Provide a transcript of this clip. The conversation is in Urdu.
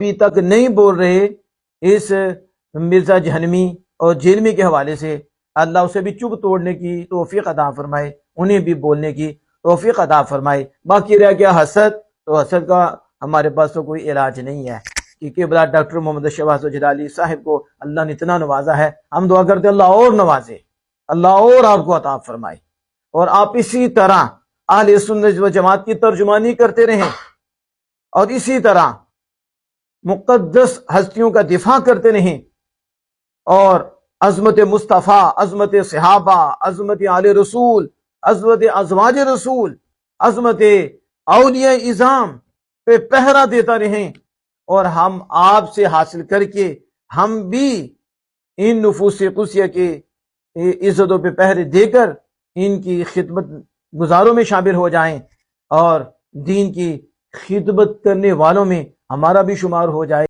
ابھی تک نہیں بول رہے اس مرزا جہنمی اور جیلمی کے حوالے سے، اللہ اسے بھی چپ توڑنے کی توفیق عطا فرمائے، انہیں بھی بولنے کی توفیق عطا فرمائے۔ باقی رہ گیا حسد، تو حسد کا ہمارے پاس تو کوئی علاج نہیں ہے، کیونکہ بلا ڈاکٹر محمد شہباز جلالی صاحب کو اللہ نے اتنا نوازا ہے، ہم دعا کرتے اللہ اور نوازے، اللہ اور آپ کو عطا فرمائے، اور آپ اسی طرح اہل سنت و جماعت کی ترجمانی کرتے رہیں، اور اسی طرح مقدس ہستیوں کا دفاع کرتے رہیں، اور عظمت مصطفیٰ، عظمت صحابہ، عظمت آل رسول، عظمت ازواج رسول، عظمت اولیاء اعظام پہ پہرا دیتا رہیں، اور ہم آپ سے حاصل کر کے ہم بھی ان نفوس قدسیہ کے عزتوں پہ پہرے دے کر ان کی خدمت گزاروں میں شامل ہو جائیں، اور دین کی خدمت کرنے والوں میں ہمارا بھی شمار ہو جائے۔